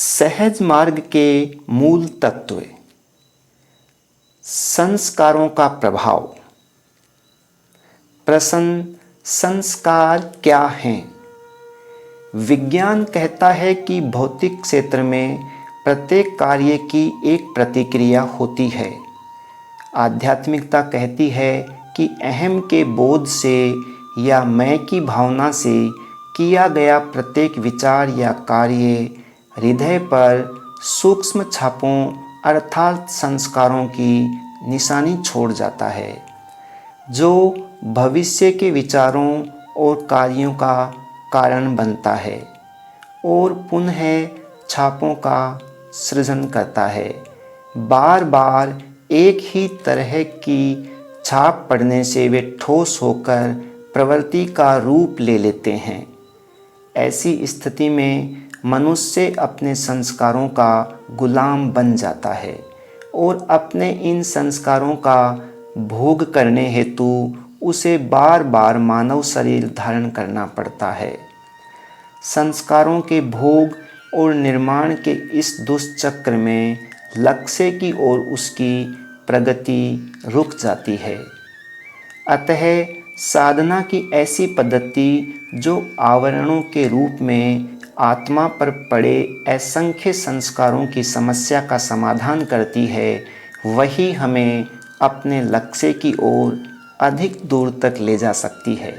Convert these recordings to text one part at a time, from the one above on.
सहज मार्ग के मूल तत्व। संस्कारों का प्रभाव। प्रश्न, संस्कार क्या हैं? विज्ञान कहता है कि भौतिक क्षेत्र में प्रत्येक कार्य की एक प्रतिक्रिया होती है। आध्यात्मिकता कहती है कि अहम के बोध से या मैं की भावना से किया गया प्रत्येक विचार या कार्य हृदय पर सूक्ष्म छापों अर्थात संस्कारों की निशानी छोड़ जाता है, जो भविष्य के विचारों और कार्यों का कारण बनता है और पुनः छापों का सृजन करता है। बार बार एक ही तरह की छाप पड़ने से वे ठोस होकर प्रवृत्ति का रूप ले लेते हैं। ऐसी स्थिति में मनुष्य अपने संस्कारों का गुलाम बन जाता है और अपने इन संस्कारों का भोग करने हेतु उसे बार बार मानव शरीर धारण करना पड़ता है। संस्कारों के भोग और निर्माण के इस दुष्चक्र में लक्ष्य की ओर उसकी प्रगति रुक जाती है। अतः साधना की ऐसी पद्धति जो आवरणों के रूप में आत्मा पर पड़े असंख्य संस्कारों की समस्या का समाधान करती है, वही हमें अपने लक्ष्य की ओर अधिक दूर तक ले जा सकती है।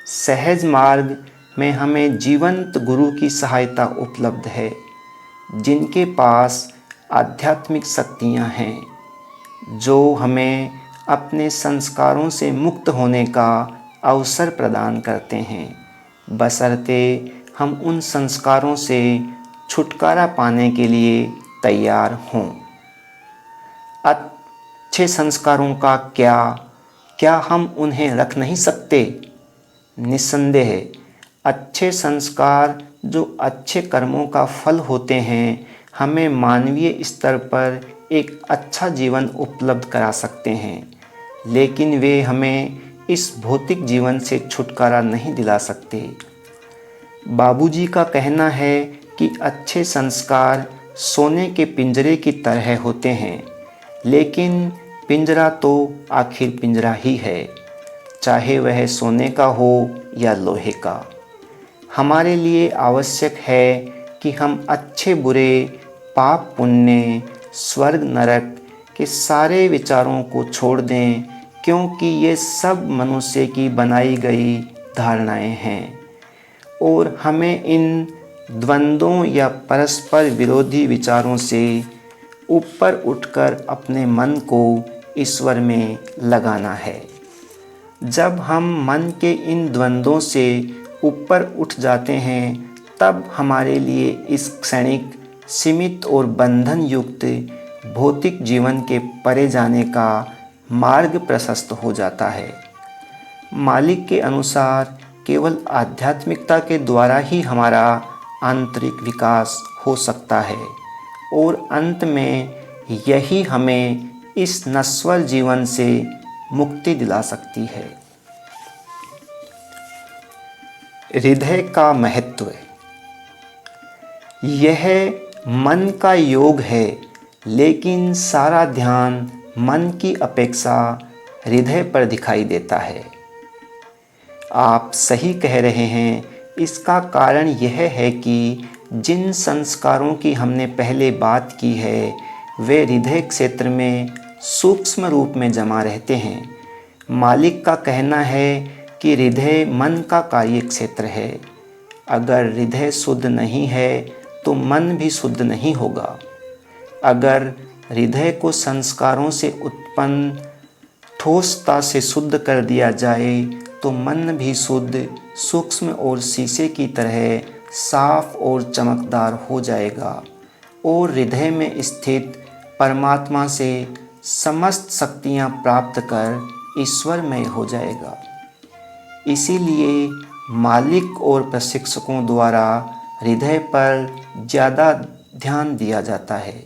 सहज मार्ग में हमें जीवंत गुरु की सहायता उपलब्ध है, जिनके पास आध्यात्मिक शक्तियाँ हैं, जो हमें अपने संस्कारों से मुक्त होने का अवसर प्रदान करते हैं, बशर्ते हम उन संस्कारों से छुटकारा पाने के लिए तैयार हों। अच्छे संस्कारों का क्या हम उन्हें रख नहीं सकते? निस्संदेह अच्छे संस्कार जो अच्छे कर्मों का फल होते हैं, हमें मानवीय स्तर पर एक अच्छा जीवन उपलब्ध करा सकते हैं, लेकिन वे हमें इस भौतिक जीवन से छुटकारा नहीं दिला सकते। बाबूजी का कहना है कि अच्छे संस्कार सोने के पिंजरे की तरह होते हैं, लेकिन पिंजरा तो आखिर पिंजरा ही है, चाहे वह सोने का हो या लोहे का। हमारे लिए आवश्यक है कि हम अच्छे बुरे, पाप पुण्य, स्वर्ग नरक के सारे विचारों को छोड़ दें, क्योंकि ये सब मनुष्य की बनाई गई धारणाएं हैं और हमें इन द्वंद्वों या परस्पर विरोधी विचारों से ऊपर उठकर अपने मन को ईश्वर में लगाना है। जब हम मन के इन द्वंद्वों से ऊपर उठ जाते हैं, तब हमारे लिए इस क्षणिक, सीमित और बंधन युक्त भौतिक जीवन के परे जाने का मार्ग प्रशस्त हो जाता है। मालिक के अनुसार केवल आध्यात्मिकता के द्वारा ही हमारा आंतरिक विकास हो सकता है और अंत में यही हमें इस नश्वर जीवन से मुक्ति दिला सकती है। हृदय का महत्व। यह मन का योग है, लेकिन सारा ध्यान मन की अपेक्षा हृदय पर दिखाई देता है। आप सही कह रहे हैं। इसका कारण यह है कि जिन संस्कारों की हमने पहले बात की है, वे हृदय क्षेत्र में सूक्ष्म रूप में जमा रहते हैं। मालिक का कहना है कि हृदय मन का कार्य क्षेत्र है। अगर हृदय शुद्ध नहीं है तो मन भी शुद्ध नहीं होगा। अगर हृदय को संस्कारों से उत्पन्न ठोसता से शुद्ध कर दिया जाए तो मन भी शुद्ध, सूक्ष्म और शीशे की तरह साफ और चमकदार हो जाएगा और हृदय में स्थित परमात्मा से समस्त शक्तियाँ प्राप्त कर ईश्वरमय हो जाएगा। इसीलिए मालिक और प्रशिक्षकों द्वारा हृदय पर ज़्यादा ध्यान दिया जाता है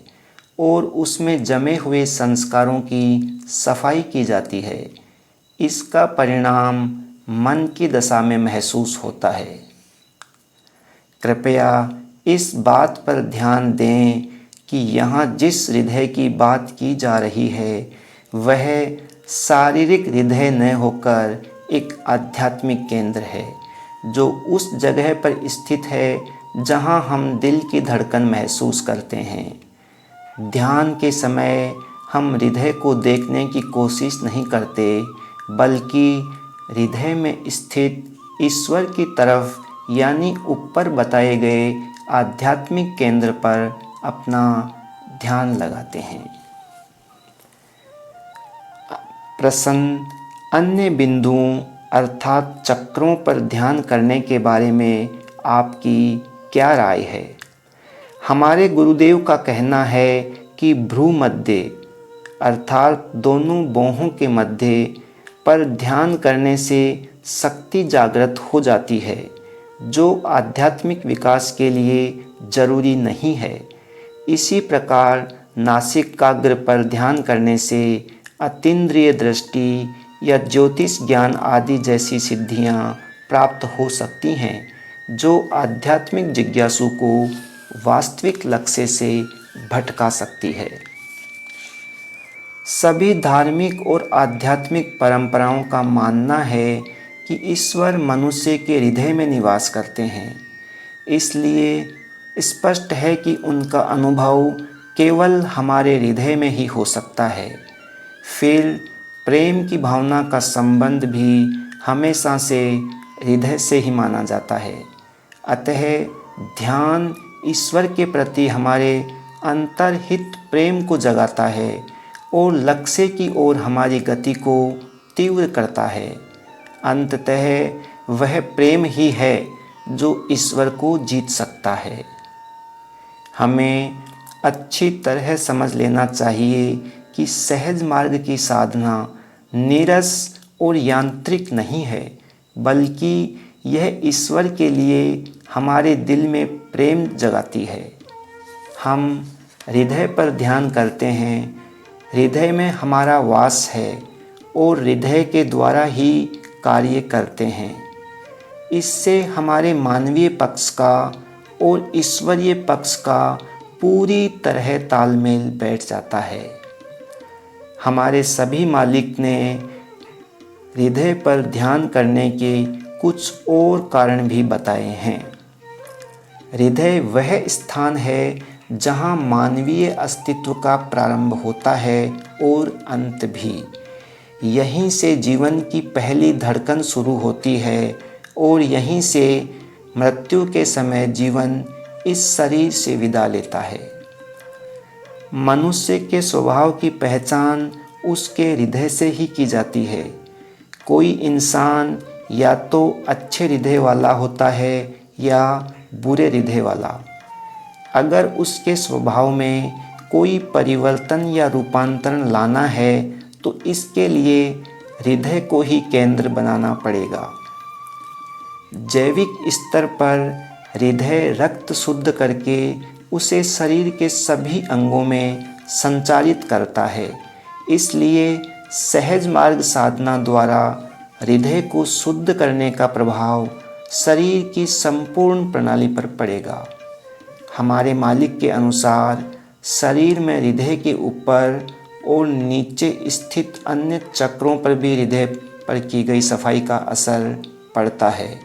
और उसमें जमे हुए संस्कारों की सफाई की जाती है। इसका परिणाम मन की दशा में महसूस होता है। कृपया इस बात पर ध्यान दें कि यहाँ जिस हृदय की बात की जा रही है वह शारीरिक हृदय न होकर एक आध्यात्मिक केंद्र है, जो उस जगह पर स्थित है जहाँ हम दिल की धड़कन महसूस करते हैं। ध्यान के समय हम हृदय को देखने की कोशिश नहीं करते, बल्कि हृदय में स्थित ईश्वर की तरफ यानी ऊपर बताए गए आध्यात्मिक केंद्र पर अपना ध्यान लगाते हैं। प्रश्न, अन्य बिंदुओं अर्थात चक्रों पर ध्यान करने के बारे में आपकी क्या राय है? हमारे गुरुदेव का कहना है कि भ्रू मध्य अर्थात दोनों बाहों के मध्य पर ध्यान करने से शक्ति जागृत हो जाती है, जो आध्यात्मिक विकास के लिए जरूरी नहीं है। इसी प्रकार नासिकाग्र पर ध्यान करने से अतीन्द्रिय दृष्टि या ज्योतिष ज्ञान आदि जैसी सिद्धियां प्राप्त हो सकती हैं, जो आध्यात्मिक जिज्ञासु को वास्तविक लक्ष्य से भटका सकती है। सभी धार्मिक और आध्यात्मिक परंपराओं का मानना है कि ईश्वर मनुष्य के हृदय में निवास करते हैं, इसलिए स्पष्ट है कि उनका अनुभव केवल हमारे हृदय में ही हो सकता है। फिर प्रेम की भावना का संबंध भी हमेशा से हृदय से ही माना जाता है। अतः ध्यान ईश्वर के प्रति हमारे अंतर्हित प्रेम को जगाता है और लक्ष्य की ओर हमारी गति को तीव्र करता है। अंततः वह प्रेम ही है जो ईश्वर को जीत सकता है। हमें अच्छी तरह समझ लेना चाहिए कि सहज मार्ग की साधना नीरस और यांत्रिक नहीं है, बल्कि यह ईश्वर के लिए हमारे दिल में प्रेम जगाती है। हम हृदय पर ध्यान करते हैं, हृदय में हमारा वास है और हृदय के द्वारा ही कार्य करते हैं। इससे हमारे मानवीय पक्ष का और ईश्वरीय पक्ष का पूरी तरह तालमेल बैठ जाता है। हमारे सभी मालिक ने हृदय पर ध्यान करने के कुछ और कारण भी बताए हैं। हृदय वह स्थान है जहाँ मानवीय अस्तित्व का प्रारंभ होता है और अंत भी। यहीं से जीवन की पहली धड़कन शुरू होती है और यहीं से मृत्यु के समय जीवन इस शरीर से विदा लेता है। मनुष्य के स्वभाव की पहचान उसके हृदय से ही की जाती है। कोई इंसान या तो अच्छे हृदय वाला होता है या बुरे हृदय वाला। अगर उसके स्वभाव में कोई परिवर्तन या रूपांतरण लाना है तो इसके लिए हृदय को ही केंद्र बनाना पड़ेगा। जैविक स्तर पर हृदय रक्त शुद्ध करके उसे शरीर के सभी अंगों में संचारित करता है। इसलिए सहज मार्ग साधना द्वारा हृदय को शुद्ध करने का प्रभाव शरीर की संपूर्ण प्रणाली पर पड़ेगा। हमारे मालिक के अनुसार शरीर में हृदय के ऊपर और नीचे स्थित अन्य चक्रों पर भी हृदय पर की गई सफाई का असर पड़ता है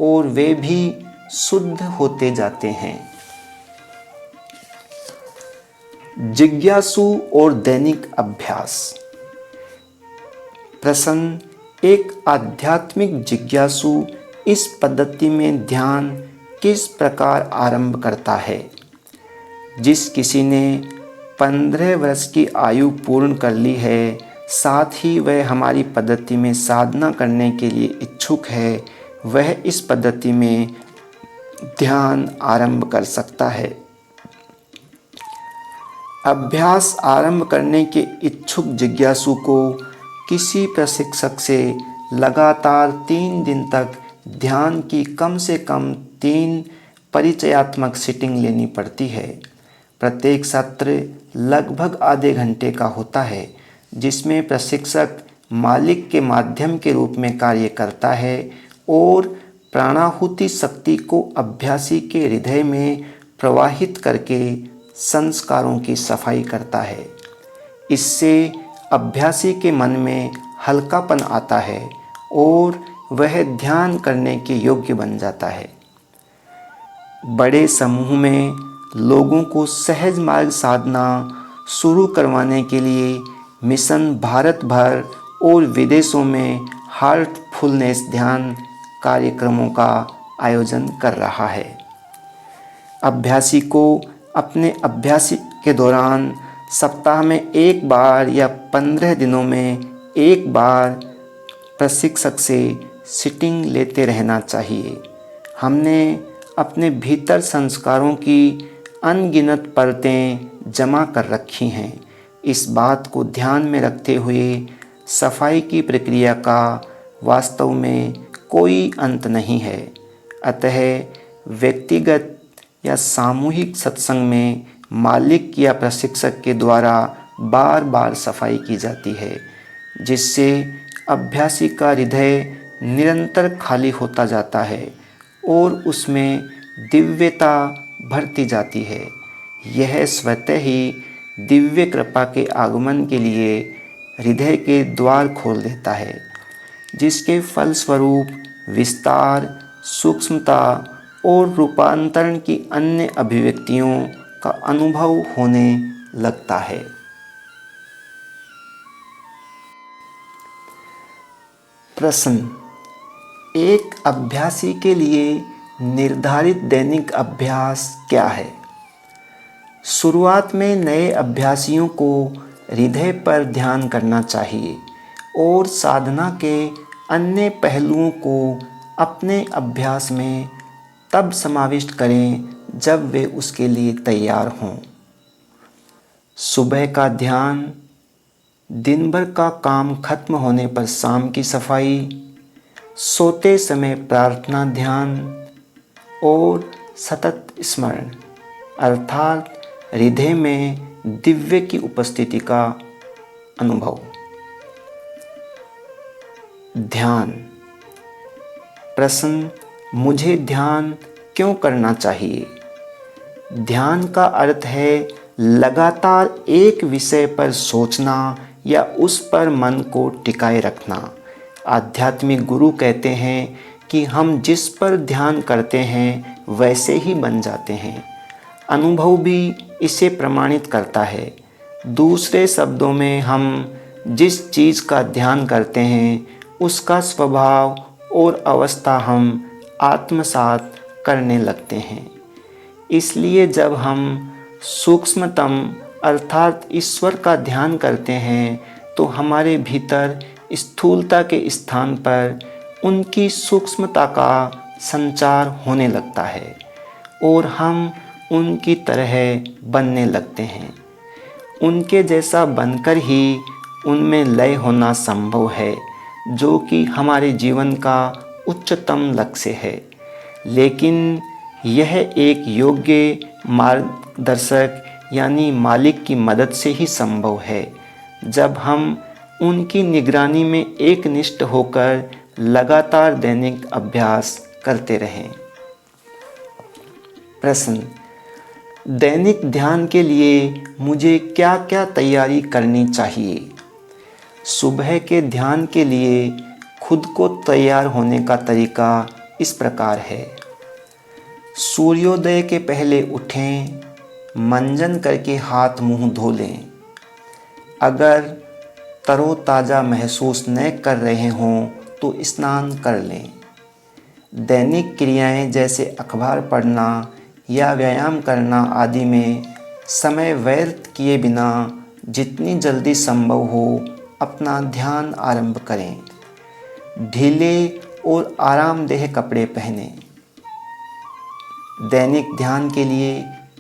और वे भी शुद्ध होते जाते हैं। जिज्ञासु और दैनिक अभ्यास। प्रश्न, एक आध्यात्मिक जिज्ञासु इस पद्धति में ध्यान किस प्रकार आरंभ करता है? जिस किसी ने 15 वर्ष की आयु पूर्ण कर ली है, साथ ही वह हमारी पद्धति में साधना करने के लिए इच्छुक है, वह इस पद्धति में ध्यान आरंभ कर सकता है। अभ्यास आरंभ करने के इच्छुक जिज्ञासु को किसी प्रशिक्षक से लगातार 3 दिन तक ध्यान की कम से कम 3 परिचयात्मक सीटिंग लेनी पड़ती है। प्रत्येक सत्र लगभग आधे घंटे का होता है, जिसमें प्रशिक्षक मालिक के माध्यम के रूप में कार्य करता है और प्राणाहुति शक्ति को अभ्यासी के हृदय में प्रवाहित करके संस्कारों की सफाई करता है। इससे अभ्यासी के मन में हल्कापन आता है और वह ध्यान करने के योग्य बन जाता है। बड़े समूह में लोगों को सहज मार्ग साधना शुरू करवाने के लिए मिशन भारत भर और विदेशों में हार्टफुलनेस ध्यान कार्यक्रमों का आयोजन कर रहा है। अभ्यासी को अपने अभ्यास के दौरान सप्ताह में एक बार या 15 दिनों में एक बार प्रशिक्षक से सीटिंग लेते रहना चाहिए। हमने अपने भीतर संस्कारों की अनगिनत परतें जमा कर रखी हैं। इस बात को ध्यान में रखते हुए सफाई की प्रक्रिया का वास्तव में कोई अंत नहीं है। अतः व्यक्तिगत या सामूहिक सत्संग में मालिक या प्रशिक्षक के द्वारा बार बार सफाई की जाती है, जिससे अभ्यासी का हृदय निरंतर खाली होता जाता है और उसमें दिव्यता भरती जाती है। यह स्वतः ही दिव्य कृपा के आगमन के लिए हृदय के द्वार खोल देता है, जिसके फलस्वरूप विस्तार, सूक्ष्मता और रूपांतरण की अन्य अभिव्यक्तियों का अनुभव होने लगता है। प्रश्न: एक अभ्यासी के लिए निर्धारित दैनिक अभ्यास क्या है? शुरुआत में नए अभ्यासियों को हृदय पर ध्यान करना चाहिए और साधना के अन्य पहलुओं को अपने अभ्यास में तब समाविष्ट करें जब वे उसके लिए तैयार हों। सुबह का ध्यान, दिन भर का काम खत्म होने पर शाम की सफाई, सोते समय प्रार्थना ध्यान और सतत स्मरण अर्थात हृदय में दिव्य की उपस्थिति का अनुभव। ध्यान। प्रश्न: मुझे ध्यान क्यों करना चाहिए? ध्यान का अर्थ है लगातार एक विषय पर सोचना या उस पर मन को टिकाए रखना। आध्यात्मिक गुरु कहते हैं कि हम जिस पर ध्यान करते हैं वैसे ही बन जाते हैं। अनुभव भी इसे प्रमाणित करता है। दूसरे शब्दों में, हम जिस चीज़ का ध्यान करते हैं उसका स्वभाव और अवस्था हम आत्मसात करने लगते हैं। इसलिए जब हम सूक्ष्मतम अर्थात ईश्वर का ध्यान करते हैं तो हमारे भीतर स्थूलता के स्थान पर उनकी सूक्ष्मता का संचार होने लगता है और हम उनकी तरह बनने लगते हैं। उनके जैसा बनकर ही उनमें लय होना संभव है, जो कि हमारे जीवन का उच्चतम लक्ष्य है। लेकिन यह एक योग्य मार्गदर्शक यानी मालिक की मदद से ही संभव है, जब हम उनकी निगरानी में एकनिष्ठ होकर लगातार दैनिक अभ्यास करते रहें। प्रश्न: दैनिक ध्यान के लिए मुझे क्या क्या तैयारी करनी चाहिए? सुबह के ध्यान के लिए खुद को तैयार होने का तरीका इस प्रकार है। सूर्योदय के पहले उठें, मंजन करके हाथ मुंह धो लें। अगर तरोताज़ा महसूस न कर रहे हों तो स्नान कर लें। दैनिक क्रियाएं जैसे अखबार पढ़ना या व्यायाम करना आदि में समय व्यर्थ किए बिना जितनी जल्दी संभव हो अपना ध्यान आरंभ करें। ढीले और आरामदेह कपड़े पहनें। दैनिक ध्यान के लिए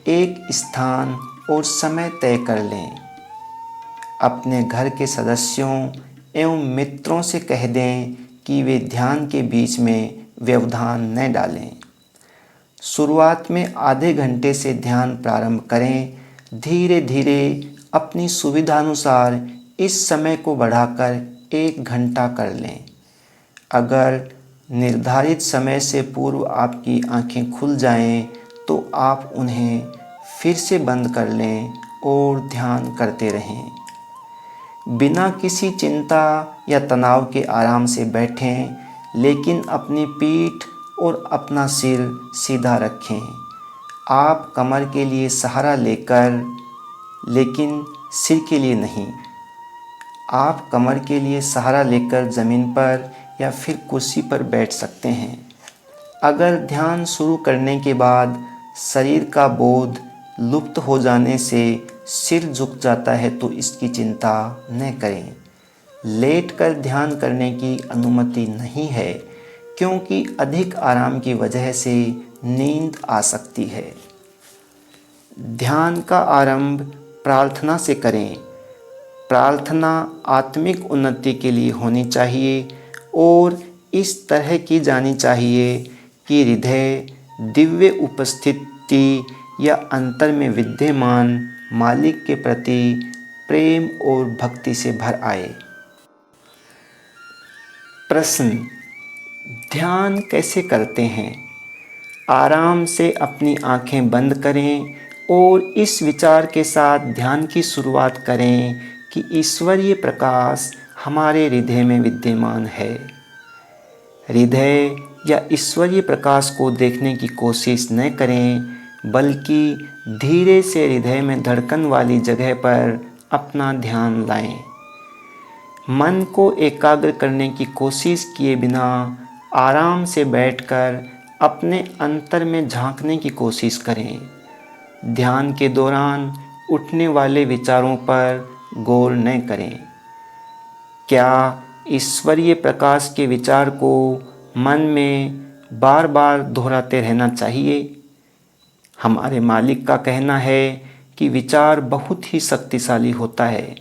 एक स्थान और समय तय कर लें। अपने घर के सदस्यों एवं मित्रों से कह दें कि वे ध्यान के बीच में व्यवधान न डालें। शुरुआत में आधे घंटे से ध्यान प्रारंभ करें। धीरे धीरे अपनी सुविधानुसार इस समय को बढ़ाकर 1 घंटा कर लें। अगर निर्धारित समय से पूर्व आपकी आंखें खुल जाएं तो आप उन्हें फिर से बंद कर लें और ध्यान करते रहें। बिना किसी चिंता या तनाव के आराम से बैठें, लेकिन अपनी पीठ और अपना सिर सीधा रखें। आप कमर के लिए सहारा लेकर, लेकिन सिर के लिए नहीं। आप कमर के लिए सहारा लेकर ज़मीन पर या फिर कुर्सी पर बैठ सकते हैं। अगर ध्यान शुरू करने के बाद शरीर का बोध लुप्त हो जाने से सिर झुक जाता है तो इसकी चिंता न करें। लेटकर ध्यान करने की अनुमति नहीं है, क्योंकि अधिक आराम की वजह से नींद आ सकती है। ध्यान का आरंभ प्रार्थना से करें। प्रार्थना आत्मिक उन्नति के लिए होनी चाहिए और इस तरह की जानी चाहिए कि हृदय दिव्य उपस्थिति या अंतर में विद्यमान मालिक के प्रति प्रेम और भक्ति से भर आए। प्रश्न: ध्यान कैसे करते हैं? आराम से अपनी आंखें बंद करें और इस विचार के साथ ध्यान की शुरुआत करें कि ईश्वरीय प्रकाश हमारे हृदय में विद्यमान है। हृदय या ईश्वरीय प्रकाश को देखने की कोशिश न करें, बल्कि धीरे से हृदय में धड़कन वाली जगह पर अपना ध्यान लाएं। मन को एकाग्र करने की कोशिश किए बिना आराम से बैठकर अपने अंतर में झांकने की कोशिश करें। ध्यान के दौरान उठने वाले विचारों पर गौर न करें। क्या ईश्वरीय प्रकाश के विचार को मन में बार बार दोहराते रहना चाहिए? हमारे मालिक का कहना है कि विचार बहुत ही शक्तिशाली होता है,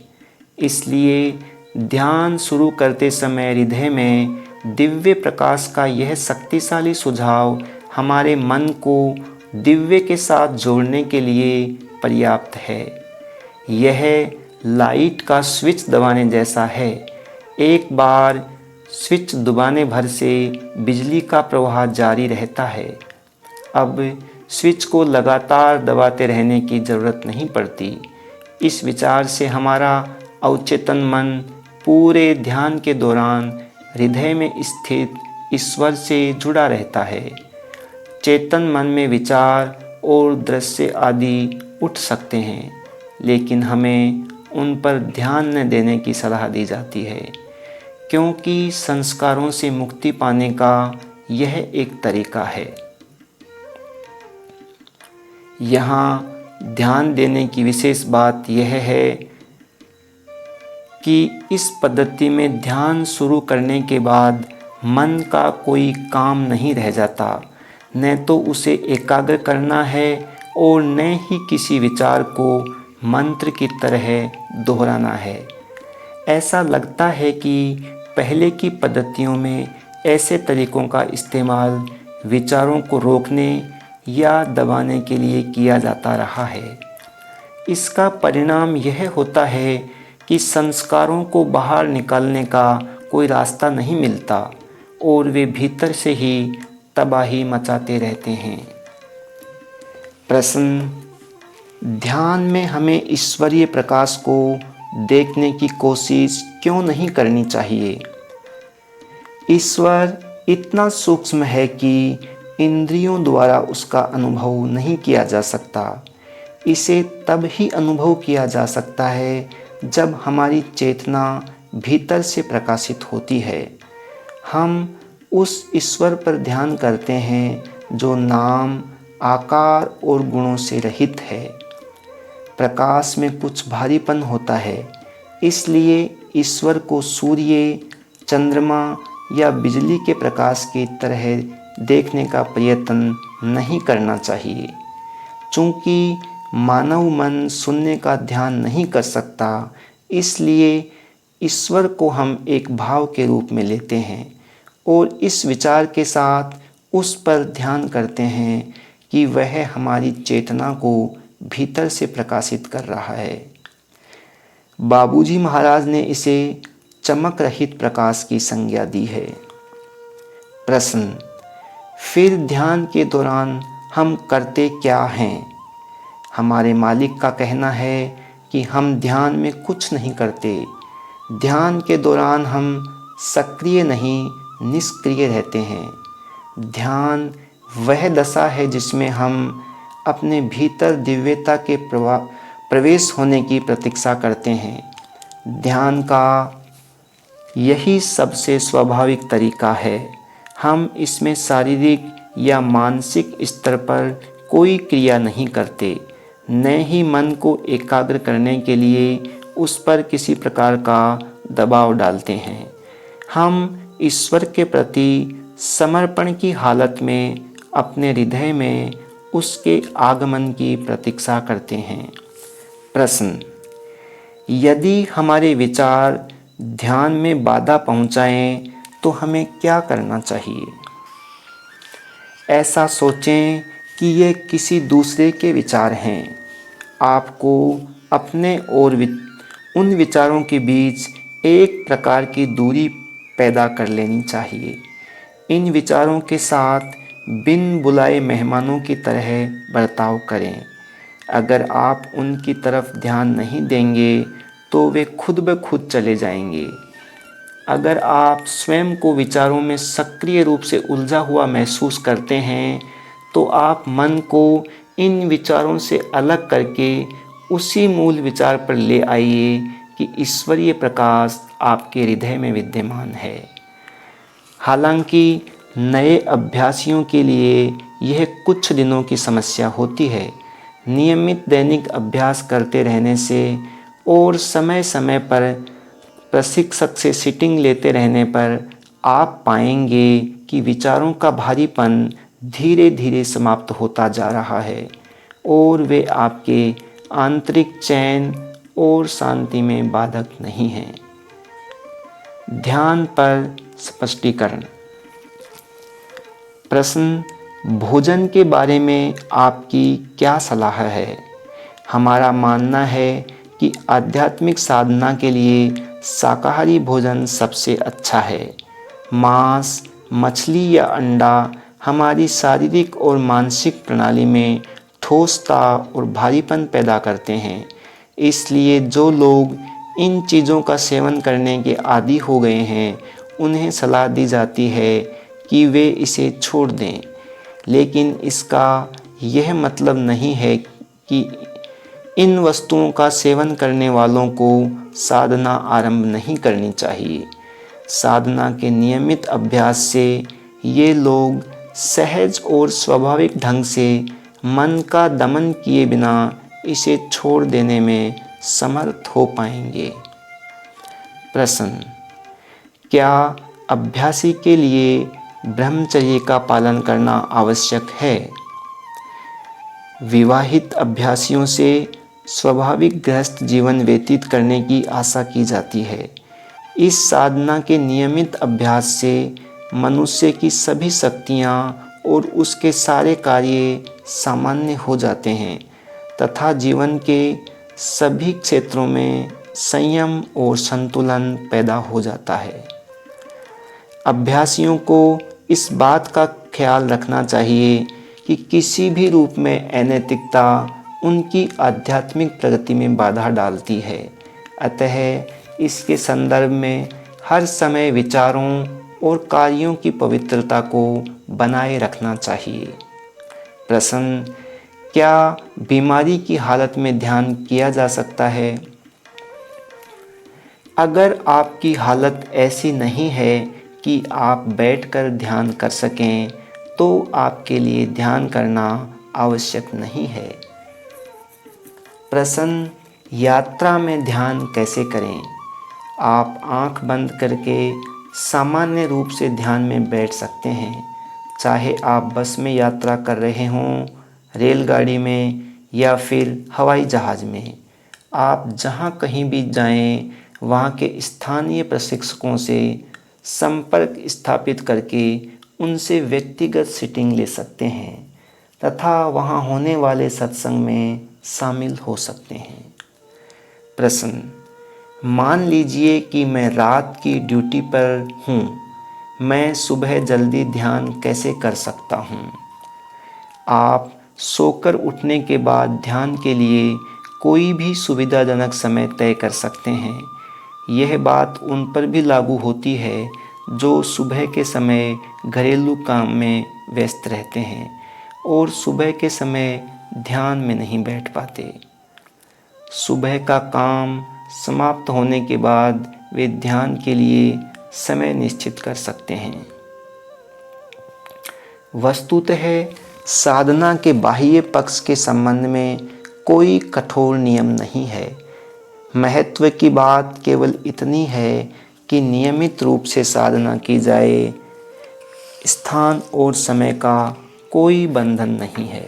इसलिए ध्यान शुरू करते समय हृदय में दिव्य प्रकाश का यह शक्तिशाली सुझाव हमारे मन को दिव्य के साथ जोड़ने के लिए पर्याप्त है। यह लाइट का स्विच दबाने जैसा है। एक बार स्विच दबाने भर से बिजली का प्रवाह जारी रहता है। अब स्विच को लगातार दबाते रहने की ज़रूरत नहीं पड़ती। इस विचार से हमारा अवचेतन मन पूरे ध्यान के दौरान हृदय में स्थित ईश्वर से जुड़ा रहता है। चेतन मन में विचार और दृश्य आदि उठ सकते हैं, लेकिन हमें उन पर ध्यान न देने की सलाह दी जाती है, क्योंकि संस्कारों से मुक्ति पाने का यह एक तरीका है। यहाँ ध्यान देने की विशेष बात यह है कि इस पद्धति में ध्यान शुरू करने के बाद मन का कोई काम नहीं रह जाता। न तो उसे एकाग्र करना है और न ही किसी विचार को मंत्र की तरह दोहराना है। ऐसा लगता है कि पहले की पद्धतियों में ऐसे तरीकों का इस्तेमाल विचारों को रोकने या दबाने के लिए किया जाता रहा है। इसका परिणाम यह होता है कि संस्कारों को बाहर निकालने का कोई रास्ता नहीं मिलता और वे भीतर से ही तबाही मचाते रहते हैं। प्रश्न: ध्यान में हमें ईश्वरीय प्रकाश को देखने की कोशिश क्यों नहीं करनी चाहिए? ईश्वर इतना सूक्ष्म है कि इंद्रियों द्वारा उसका अनुभव नहीं किया जा सकता। इसे तब ही अनुभव किया जा सकता है जब हमारी चेतना भीतर से प्रकाशित होती है। हम उस ईश्वर पर ध्यान करते हैं जो नाम, आकार और गुणों से रहित है। प्रकाश में कुछ भारीपन होता है, इसलिए ईश्वर को सूर्य, चंद्रमा या बिजली के प्रकाश की तरह देखने का प्रयत्न नहीं करना चाहिए। चूँकि मानव मन सुनने का ध्यान नहीं कर सकता, इसलिए ईश्वर को हम एक भाव के रूप में लेते हैं और इस विचार के साथ उस पर ध्यान करते हैं कि वह हमारी चेतना को भीतर से प्रकाशित कर रहा है। बाबूजी महाराज ने इसे चमक रहित प्रकाश की संज्ञा दी है। प्रश्न: फिर ध्यान के दौरान हम करते क्या हैं। हमारे मालिक का कहना है कि हम ध्यान में कुछ नहीं करते। ध्यान के दौरान हम सक्रिय नहीं, निष्क्रिय रहते हैं। ध्यान वह दशा है जिसमें हम अपने भीतर दिव्यता के प्रवेश होने की प्रतीक्षा करते हैं। ध्यान का यही सबसे स्वाभाविक तरीका है। हम इसमें शारीरिक या मानसिक स्तर पर कोई क्रिया नहीं करते, न ही मन को एकाग्र करने के लिए उस पर किसी प्रकार का दबाव डालते हैं। हम ईश्वर के प्रति समर्पण की हालत में अपने हृदय में उसके आगमन की प्रतीक्षा करते हैं। प्रश्न: यदि हमारे विचार ध्यान में बाधा पहुंचाएं तो हमें क्या करना चाहिए? ऐसा सोचें कि ये किसी दूसरे के विचार हैं। आपको अपने और उन विचारों के बीच एक प्रकार की दूरी पैदा कर लेनी चाहिए। इन विचारों के साथ बिन बुलाए मेहमानों की तरह बर्ताव करें। अगर आप उनकी तरफ ध्यान नहीं देंगे तो वे खुद ब खुद चले जाएंगे। अगर आप स्वयं को विचारों में सक्रिय रूप से उलझा हुआ महसूस करते हैं तो आप मन को इन विचारों से अलग करके उसी मूल विचार पर ले आइए कि ईश्वरीय प्रकाश आपके हृदय में विद्यमान है। हालांकि नए अभ्यासियों के लिए यह कुछ दिनों की समस्या होती है। नियमित दैनिक अभ्यास करते रहने से और समय समय पर प्रशिक्षक से सीटिंग लेते रहने पर आप पाएंगे कि विचारों का भारीपन धीरे धीरे समाप्त होता जा रहा है और वे आपके आंतरिक चैन और शांति में बाधक नहीं हैं। ध्यान पर स्पष्टीकरण। प्रश्न: भोजन के बारे में आपकी क्या सलाह है? हमारा मानना है कि आध्यात्मिक साधना के लिए शाकाहारी भोजन सबसे अच्छा है। मांस, मछली या अंडा हमारी शारीरिक और मानसिक प्रणाली में ठोसता और भारीपन पैदा करते हैं। इसलिए जो लोग इन चीज़ों का सेवन करने के आदी हो गए हैं उन्हें सलाह दी जाती है कि वे इसे छोड़ दें। लेकिन इसका यह मतलब नहीं है कि इन वस्तुओं का सेवन करने वालों को साधना आरंभ नहीं करनी चाहिए। साधना के नियमित अभ्यास से ये लोग सहज और स्वाभाविक ढंग से मन का दमन किए बिना इसे छोड़ देने में समर्थ हो पाएंगे। प्रश्न: क्या अभ्यासी के लिए ब्रह्मचर्य का पालन करना आवश्यक है? विवाहित अभ्यासियों से स्वाभाविक गृहस्थ जीवन व्यतीत करने की आशा की जाती है। इस साधना के नियमित अभ्यास से मनुष्य की सभी शक्तियाँ और उसके सारे कार्य सामान्य हो जाते हैं तथा जीवन के सभी क्षेत्रों में संयम और संतुलन पैदा हो जाता है। अभ्यासियों को इस बात का ख्याल रखना चाहिए कि किसी भी रूप में अनैतिकता उनकी आध्यात्मिक प्रगति में बाधा डालती है। अतः इसके संदर्भ में हर समय विचारों और कार्यों की पवित्रता को बनाए रखना चाहिए। प्रश्न: क्या बीमारी की हालत में ध्यान किया जा सकता है? अगर आपकी हालत ऐसी नहीं है कि आप बैठकर ध्यान कर सकें तो आपके लिए ध्यान करना आवश्यक नहीं है। प्रश्न: यात्रा में ध्यान कैसे करें? आप आंख बंद करके सामान्य रूप से ध्यान में बैठ सकते हैं, चाहे आप बस में यात्रा कर रहे हों, रेलगाड़ी में या फिर हवाई जहाज़ में। आप जहाँ कहीं भी जाएं, वहाँ के स्थानीय प्रशिक्षकों से संपर्क स्थापित करके उनसे व्यक्तिगत सीटिंग ले सकते हैं तथा वहाँ होने वाले सत्संग में शामिल हो सकते हैं। प्रश्न: मान लीजिए कि मैं रात की ड्यूटी पर हूँ, मैं सुबह जल्दी ध्यान कैसे कर सकता हूँ? आप सोकर उठने के बाद ध्यान के लिए कोई भी सुविधाजनक समय तय कर सकते हैं। यह बात उन पर भी लागू होती है जो सुबह के समय घरेलू काम में व्यस्त रहते हैं और सुबह के समय ध्यान में नहीं बैठ पाते। सुबह का काम समाप्त होने के बाद वे ध्यान के लिए समय निश्चित कर सकते हैं। वस्तुतः साधना के बाह्य पक्ष के संबंध में कोई कठोर नियम नहीं है। महत्व की बात केवल इतनी है कि नियमित रूप से साधना की जाए। स्थान और समय का कोई बंधन नहीं है।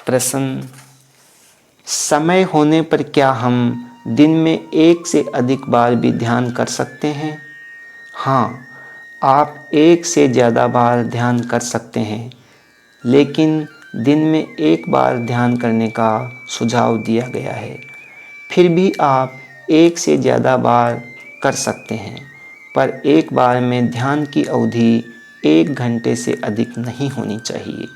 प्रश्न: समय होने पर क्या हम दिन में एक से अधिक बार भी ध्यान कर सकते हैं? हाँ, आप एक से ज़्यादा बार ध्यान कर सकते हैं, लेकिन दिन में एक बार ध्यान करने का सुझाव दिया गया है। फिर भी आप एक से ज़्यादा बार कर सकते हैं, पर एक बार में ध्यान की अवधि 1 घंटे से अधिक नहीं होनी चाहिए।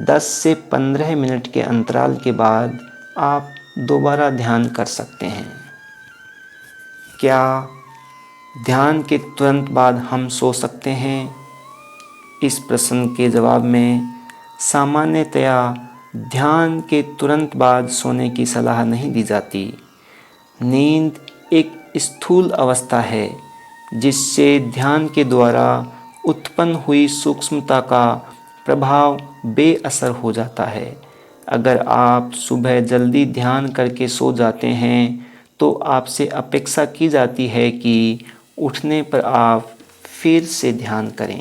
10 से 15 मिनट के अंतराल के बाद आप दोबारा ध्यान कर सकते हैं। क्या ध्यान के तुरंत बाद हम सो सकते हैं? इस प्रश्न के जवाब में सामान्यतया ध्यान के तुरंत बाद सोने की सलाह नहीं दी जाती। नींद एक स्थूल अवस्था है जिससे ध्यान के द्वारा उत्पन्न हुई सूक्ष्मता का प्रभाव बेअसर हो जाता है। अगर आप सुबह जल्दी ध्यान करके सो जाते हैं तो आपसे अपेक्षा की जाती है कि उठने पर आप फिर से ध्यान करें।